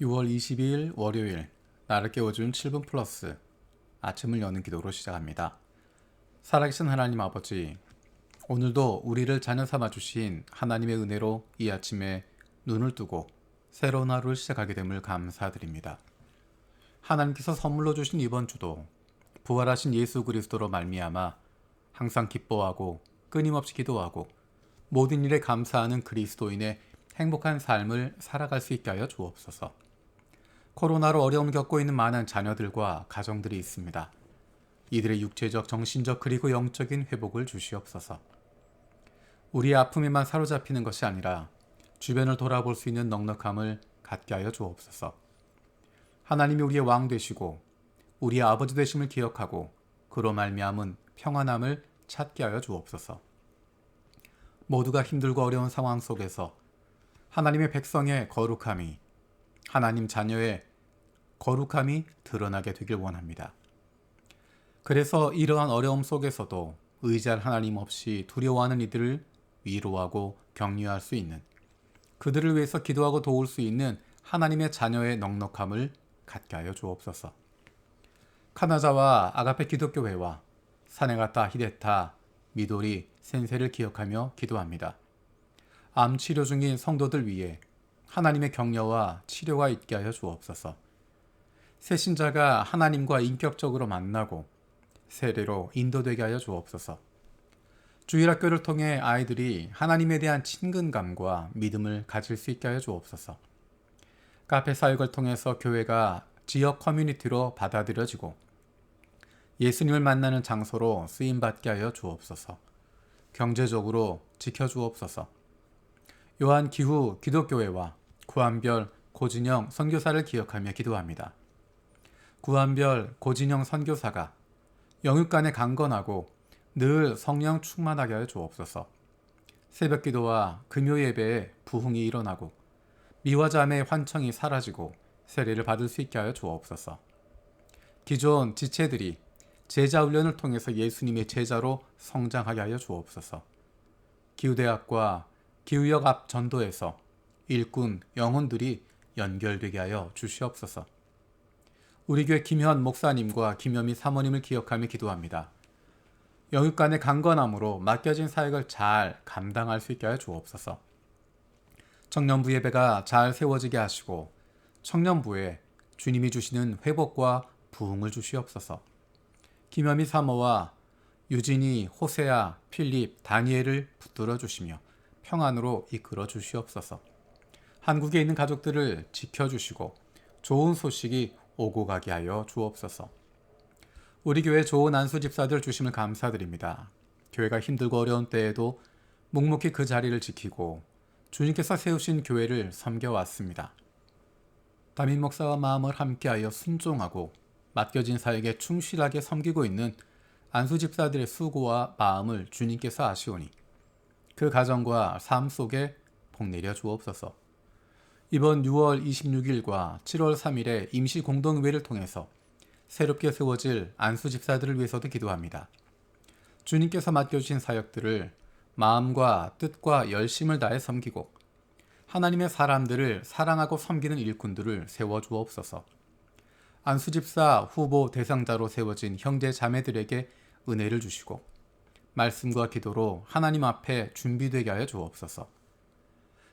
6월 22일 월요일 나를 깨워준 7분 플러스 아침을 여는 기도로 시작합니다. 살아계신 하나님 아버지, 오늘도 우리를 자녀 삼아 주신 하나님의 은혜로 이 아침에 눈을 뜨고 새로운 하루를 시작하게 됨을 감사드립니다. 하나님께서 선물로 주신 이번 주도 부활하신 예수 그리스도로 말미암아 항상 기뻐하고 끊임없이 기도하고 모든 일에 감사하는 그리스도인의 행복한 삶을 살아갈 수 있게 하여 주옵소서. 코로나로 어려움 겪고 있는 많은 자녀들과 가정들이 있습니다. 이들의 육체적, 정신적 그리고 영적인 회복을 주시옵소서. 우리의 아픔에만 사로잡히는 것이 아니라 주변을 돌아볼 수 있는 넉넉함을 갖게 하여 주옵소서. 하나님이 우리의 왕 되시고 우리의 아버지 되심을 기억하고 그로 말미암은 평안함을 찾게 하여 주옵소서. 모두가 힘들고 어려운 상황 속에서 하나님의 백성의 거룩함이, 하나님 자녀의 거룩함이 드러나게 되길 원합니다. 그래서 이러한 어려움 속에서도 의지할 하나님 없이 두려워하는 이들을 위로하고 격려할 수 있는, 그들을 위해서 기도하고 도울 수 있는 하나님의 자녀의 넉넉함을 갖게 하여 주옵소서. 카나자와 아가페 기독교회와 사네가타, 히데타, 미도리, 센세를 기억하며 기도합니다. 암 치료 중인 성도들 위해 하나님의 격려와 치료가 있게 하여 주옵소서. 새신자가 하나님과 인격적으로 만나고 세례로 인도되게 하여 주옵소서. 주일학교를 통해 아이들이 하나님에 대한 친근감과 믿음을 가질 수 있게 하여 주옵소서. 카페 사역을 통해서 교회가 지역 커뮤니티로 받아들여지고 예수님을 만나는 장소로 쓰임받게 하여 주옵소서. 경제적으로 지켜주옵소서. 요한 기후 기독교회와 구한별 고진영 선교사를 기억하며 기도합니다. 구한별 고진영 선교사가 영육간에 강건하고 늘 성령 충만하게 하여 주옵소서. 새벽 기도와 금요 예배에 부흥이 일어나고 미와 자매의 환청이 사라지고 세례를 받을 수 있게 하여 주옵소서. 기존 지체들이 제자 훈련을 통해서 예수님의 제자로 성장하게 하여 주옵소서. 기후대학과 기후역 앞 전도에서 일꾼 영혼들이 연결되게 하여 주시옵소서. 우리 교회 김현 목사님과 김현미 사모님을 기억하며 기도합니다. 영육간의 강건함으로 맡겨진 사역을 잘 감당할 수 있게 하여 주옵소서. 청년부 예배가 잘 세워지게 하시고 청년부에 주님이 주시는 회복과 부흥을 주시옵소서. 김현미 사모와 유진이, 호세아, 필립, 다니엘을 붙들어 주시며 평안으로 이끌어 주시옵소서. 한국에 있는 가족들을 지켜주시고 좋은 소식이 오고 가게 하여 주옵소서. 우리 교회 좋은 안수 집사들 주심을 감사드립니다. 교회가 힘들고 어려운 때에도 묵묵히 그 자리를 지키고 주님께서 세우신 교회를 섬겨왔습니다. 담임 목사와 마음을 함께하여 순종하고 맡겨진 사역에 충실하게 섬기고 있는 안수 집사들의 수고와 마음을 주님께서 아시오니 그 가정과 삶 속에 복 내려 주옵소서. 이번 6월 26일과 7월 3일에 임시 공동회를 통해서 새롭게 세워질 안수 집사들을 위해서도 기도합니다. 주님께서 맡겨주신 사역들을 마음과 뜻과 열심을 다해 섬기고 하나님의 사람들을 사랑하고 섬기는 일꾼들을 세워주옵소서. 안수 집사 후보 대상자로 세워진 형제 자매들에게 은혜를 주시고 말씀과 기도로 하나님 앞에 준비되게 하여 주옵소서.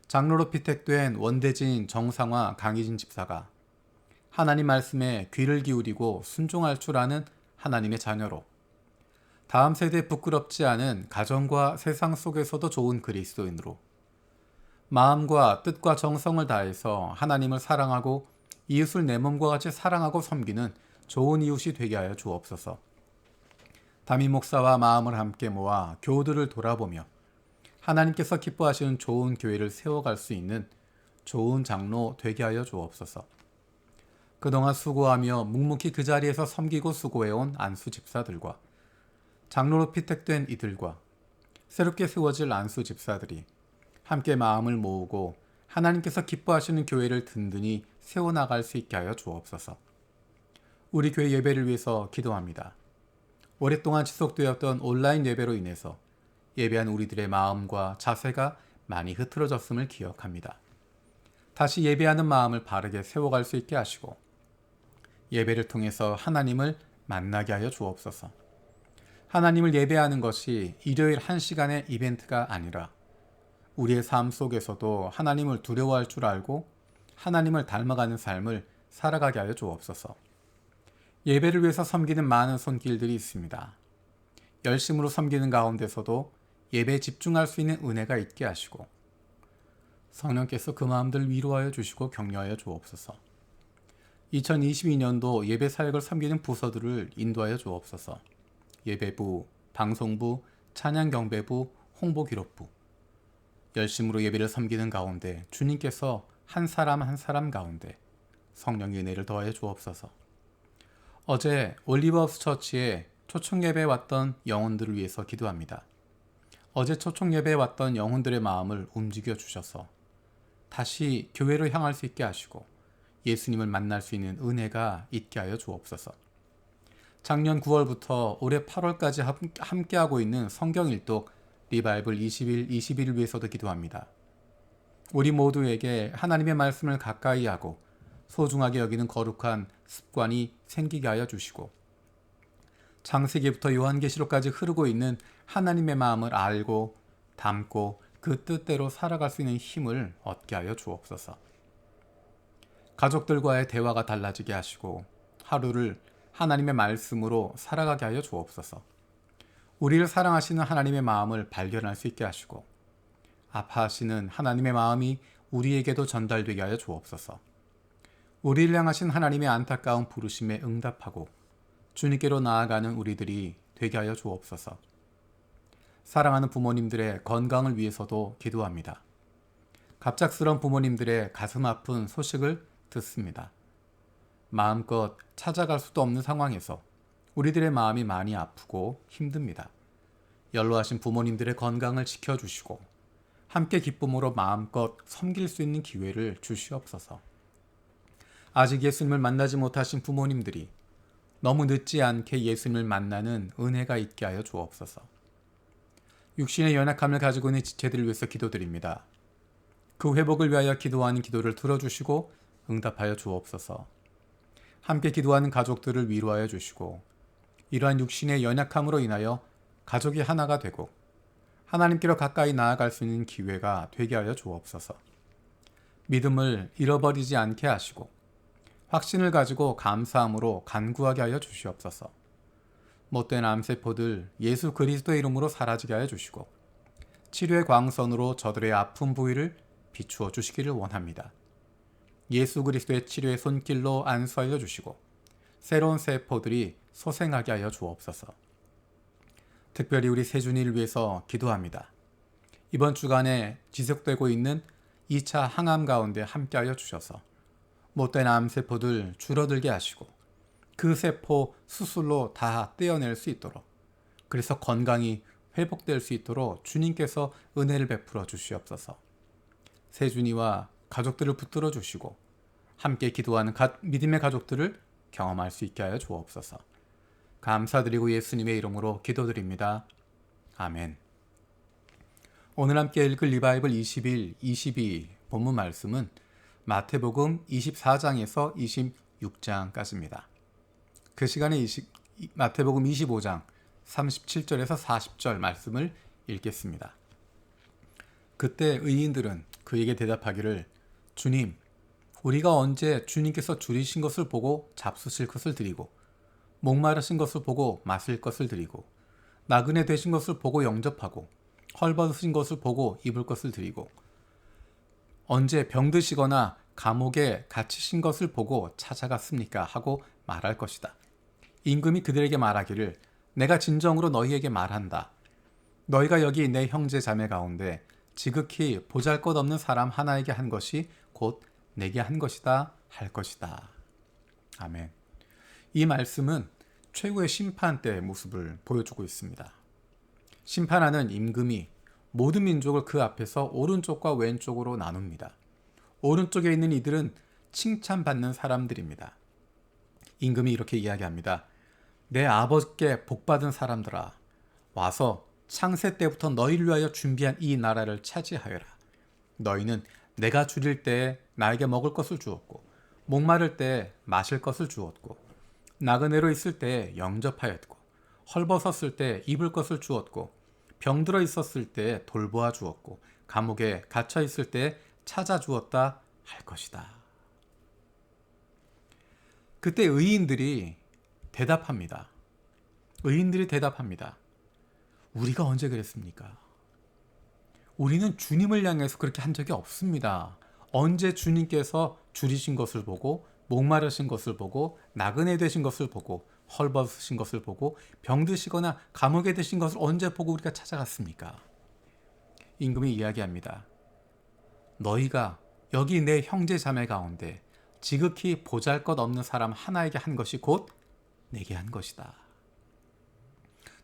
장로로 피택된 원대진 정상화 강희진 집사가 하나님 말씀에 귀를 기울이고 순종할 줄 아는 하나님의 자녀로 다음 세대에 부끄럽지 않은 가정과 세상 속에서도 좋은 그리스도인으로 마음과 뜻과 정성을 다해서 하나님을 사랑하고 이웃을 내 몸과 같이 사랑하고 섬기는 좋은 이웃이 되게 하여 주옵소서. 담임 목사와 마음을 함께 모아 교우들을 돌아보며 하나님께서 기뻐하시는 좋은 교회를 세워갈 수 있는 좋은 장로 되게 하여 주옵소서. 그동안 수고하며 묵묵히 그 자리에서 섬기고 수고해온 안수 집사들과 장로로 피택된 이들과 새롭게 세워질 안수 집사들이 함께 마음을 모으고 하나님께서 기뻐하시는 교회를 든든히 세워나갈 수 있게 하여 주옵소서. 우리 교회 예배를 위해서 기도합니다. 오랫동안 지속되었던 온라인 예배로 인해서 예배한 우리들의 마음과 자세가 많이 흐트러졌음을 기억합니다. 다시 예배하는 마음을 바르게 세워갈 수 있게 하시고 예배를 통해서 하나님을 만나게 하여 주옵소서. 하나님을 예배하는 것이 일요일 1시간의 이벤트가 아니라 우리의 삶 속에서도 하나님을 두려워할 줄 알고 하나님을 닮아가는 삶을 살아가게 하여 주옵소서. 예배를 위해서 섬기는 많은 손길들이 있습니다. 열심으로 섬기는 가운데서도 예배에 집중할 수 있는 은혜가 있게 하시고 성령께서 그 마음들을 위로하여 주시고 격려하여 주옵소서. 2022년도 예배 사역을 섬기는 부서들을 인도하여 주옵소서. 예배부, 방송부, 찬양경배부, 홍보기록부 열심으로 예배를 섬기는 가운데 주님께서 한 사람 한 사람 가운데 성령의 은혜를 더하여 주옵소서. 어제 올리버하우스 처치에 초청 예배에 왔던 영혼들을 위해서 기도합니다. 어제 초청 예배에 왔던 영혼들의 마음을 움직여 주셔서 다시 교회로 향할 수 있게 하시고 예수님을 만날 수 있는 은혜가 있게 하여 주옵소서. 작년 9월부터 올해 8월까지 함께하고 있는 성경 일독 리바이블 20일, 21일 위해서도 기도합니다. 우리 모두에게 하나님의 말씀을 가까이 하고 소중하게 여기는 거룩한 습관이 생기게 하여 주시고 창세기부터 요한계시록까지 흐르고 있는 하나님의 마음을 알고 담고 그 뜻대로 살아갈 수 있는 힘을 얻게 하여 주옵소서. 가족들과의 대화가 달라지게 하시고 하루를 하나님의 말씀으로 살아가게 하여 주옵소서. 우리를 사랑하시는 하나님의 마음을 발견할 수 있게 하시고 아파하시는 하나님의 마음이 우리에게도 전달되게 하여 주옵소서. 우리를 향하신 하나님의 안타까운 부르심에 응답하고 주님께로 나아가는 우리들이 되게 하여 주옵소서. 사랑하는 부모님들의 건강을 위해서도 기도합니다. 갑작스러운 부모님들의 가슴 아픈 소식을 듣습니다. 마음껏 찾아갈 수도 없는 상황에서 우리들의 마음이 많이 아프고 힘듭니다. 연로하신 부모님들의 건강을 지켜주시고 함께 기쁨으로 마음껏 섬길 수 있는 기회를 주시옵소서. 아직 예수님을 만나지 못하신 부모님들이 너무 늦지 않게 예수님을 만나는 은혜가 있게 하여 주옵소서. 육신의 연약함을 가지고 있는 지체들을 위해서 기도드립니다. 그 회복을 위하여 기도하는 기도를 들어주시고 응답하여 주옵소서. 함께 기도하는 가족들을 위로하여 주시고 이러한 육신의 연약함으로 인하여 가족이 하나가 되고 하나님께로 가까이 나아갈 수 있는 기회가 되게 하여 주옵소서. 믿음을 잃어버리지 않게 하시고 확신을 가지고 감사함으로 간구하게 하여 주시옵소서. 못된 암세포들 예수 그리스도의 이름으로 사라지게 하여 주시고 치료의 광선으로 저들의 아픈 부위를 비추어 주시기를 원합니다. 예수 그리스도의 치료의 손길로 안수하여 주시고 새로운 세포들이 소생하게 하여 주옵소서. 특별히 우리 세준이를 위해서 기도합니다. 이번 주간에 지속되고 있는 2차 항암 가운데 함께하여 주셔서 못된 암세포들 줄어들게 하시고 그 세포 수술로 다 떼어낼 수 있도록 그래서 건강이 회복될 수 있도록 주님께서 은혜를 베풀어 주시옵소서. 세준이와 가족들을 붙들어 주시고 함께 기도하는 믿음의 가족들을 경험할 수 있게 하여 주옵소서. 감사드리고 예수님의 이름으로 기도드립니다. 아멘. 오늘 함께 읽을 리바이블 21, 22 본문 말씀은 마태복음 24장에서 26장까지입니다. 그 시간에 마태복음 25장 37절에서 40절 말씀을 읽겠습니다. 그때 의인들은 그에게 대답하기를 주님, 우리가 언제 주님께서 줄이신 것을 보고 잡수실 것을 드리고 목마르신 것을 보고 마실 것을 드리고 나그네 되신 것을 보고 영접하고 헐벗으신 것을 보고 입을 것을 드리고 언제 병드시거나 감옥에 갇히신 것을 보고 찾아갔습니까? 하고 말할 것이다. 임금이 그들에게 말하기를 내가 진정으로 너희에게 말한다. 너희가 여기 내 형제 자매 가운데 지극히 보잘것없는 사람 하나에게 한 것이 곧 내게 한 것이다 할 것이다. 아멘. 이 말씀은 최후의 심판 때의 모습을 보여주고 있습니다. 심판하는 임금이 모든 민족을 그 앞에서 오른쪽과 왼쪽으로 나눕니다. 오른쪽에 있는 이들은 칭찬받는 사람들입니다. 임금이 이렇게 이야기합니다. 내 아버지께 복받은 사람들아, 와서 창세 때부터 너희를 위하여 준비한 이 나라를 차지하여라. 너희는 내가 줄일 때에 나에게 먹을 것을 주었고 목마를 때 마실 것을 주었고 나그네로 있을 때 영접하였고 헐벗었을 때 입을 것을 주었고 병들어 있었을 때 돌보아 주었고 감옥에 갇혀 있을 때 찾아 주었다 할 것이다. 그때 의인들이 대답합니다. 의인들이 대답합니다. 우리가 언제 그랬습니까? 우리는 주님을 향해서 그렇게 한 적이 없습니다. 언제 주님께서 줄이신 것을 보고 목마르신 것을 보고 나그네 되신 것을 보고 헐벗으신 것을 보고 병드시거나 감옥에 드신 것을 언제 보고 우리가 찾아갔습니까? 임금이 이야기합니다. 너희가 여기 내 형제 자매 가운데 지극히 보잘것없는 사람 하나에게 한 것이 곧 내게 한 것이다.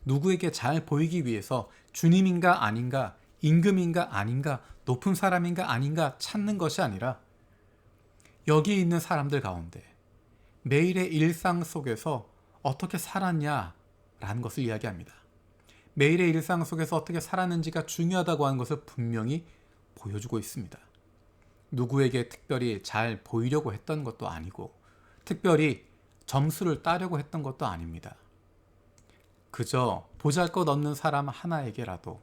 누구에게 잘 보이기 위해서 주님인가 아닌가, 임금인가 아닌가, 높은 사람인가 아닌가 찾는 것이 아니라 여기 있는 사람들 가운데 매일의 일상 속에서 어떻게 살았냐라는 것을 이야기합니다. 매일의 일상 속에서 어떻게 살았는지가 중요하다고 하는 것을 분명히 보여주고 있습니다. 누구에게 특별히 잘 보이려고 했던 것도 아니고 특별히 점수를 따려고 했던 것도 아닙니다. 그저 보잘것없는 사람 하나에게라도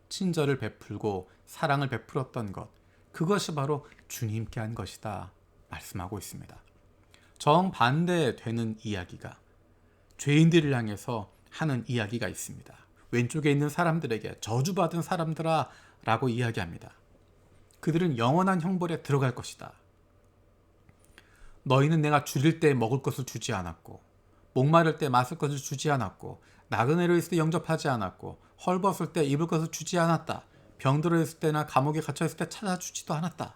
친절을 베풀고 사랑을 베풀었던 것, 그것이 바로 주님께 한 것이다 말씀하고 있습니다. 정반대되는 이야기가 죄인들을 향해서 하는 이야기가 있습니다. 왼쪽에 있는 사람들에게 저주받은 사람들아 라고 이야기합니다. 그들은 영원한 형벌에 들어갈 것이다. 너희는 내가 줄일 때 먹을 것을 주지 않았고 목마를 때 마실 것을 주지 않았고 나그네로 있을 때 영접하지 않았고 헐벗을 때 입을 것을 주지 않았다. 병들어 있을 때나 감옥에 갇혀 있을 때 찾아주지도 않았다.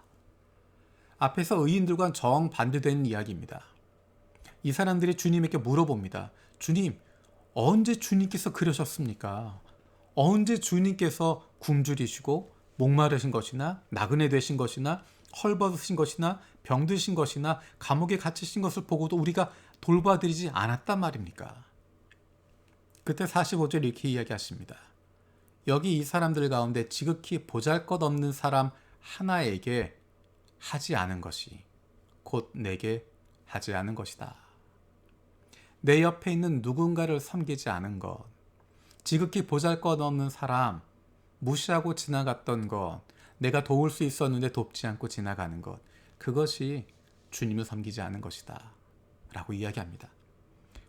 앞에서 의인들과는 정반대되는 이야기입니다. 이 사람들이 주님에게 물어봅니다. 주님, 언제 주님께서 그러셨습니까? 언제 주님께서 굶주리시고 목마르신 것이나 나그네 되신 것이나 헐벗으신 것이나 병드신 것이나 감옥에 갇히신 것을 보고도 우리가 돌봐드리지 않았단 말입니까? 그때 45절 이렇게 이야기하십니다. 여기 이 사람들 가운데 지극히 보잘것없는 사람 하나에게 하지 않은 것이 곧 내게 하지 않은 것이다. 내 옆에 있는 누군가를 섬기지 않은 것, 지극히 보잘것없는 사람, 무시하고 지나갔던 것, 내가 도울 수 있었는데 돕지 않고 지나가는 것, 그것이 주님을 섬기지 않은 것이다 라고 이야기합니다.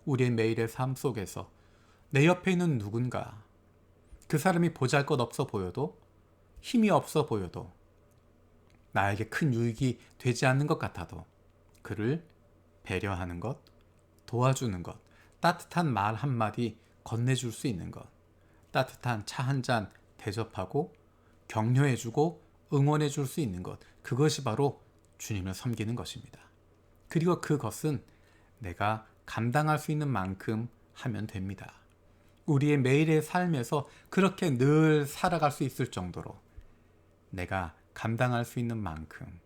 우리의 매일의 삶 속에서 내 옆에 있는 누군가, 그 사람이 보잘것없어 보여도 힘이 없어 보여도 나에게 큰 유익이 되지 않는 것 같아도 그를 배려하는 것, 도와주는 것, 따뜻한 말 한마디 건네줄 수 있는 것, 따뜻한 차 한 잔 대접하고 격려해주고 응원해줄 수 있는 것, 그것이 바로 주님을 섬기는 것입니다. 그리고 그것은 내가 감당할 수 있는 만큼 하면 됩니다. 우리의 매일의 삶에서 그렇게 늘 살아갈 수 있을 정도로 내가 감당할 수 있는 만큼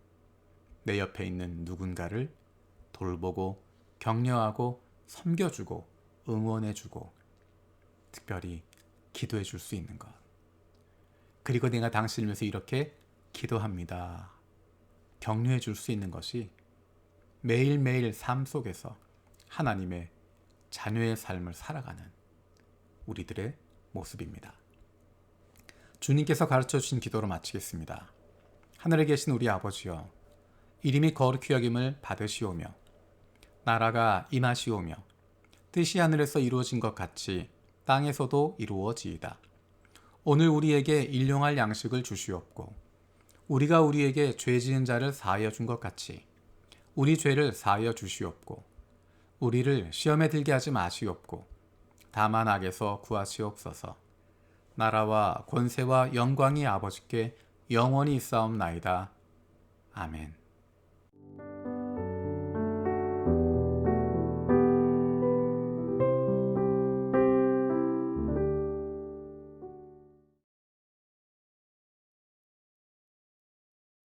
내 옆에 있는 누군가를 돌보고 격려하고 섬겨주고 응원해주고 특별히 기도해줄 수 있는 것. 그리고 내가 당신을 위해서 이렇게 기도합니다. 격려해줄 수 있는 것이 매일매일 삶 속에서 하나님의 자녀의 삶을 살아가는 우리들의 모습입니다. 주님께서 가르쳐 주신 기도로 마치겠습니다. 하늘에 계신 우리 아버지여, 이름이 거룩히 여김을 받으시오며 나라가 임하시오며 뜻이 하늘에서 이루어진 것 같이 땅에서도 이루어지이다. 오늘 우리에게 일용할 양식을 주시옵고 우리가 우리에게 죄 지은 자를 사하여 준 것 같이 우리 죄를 사하여 주시옵고 우리를 시험에 들게 하지 마시옵고 다만 악에서 구하시옵소서. 나라와 권세와 영광이 아버지께 영원히 있사옵나이다. 아멘.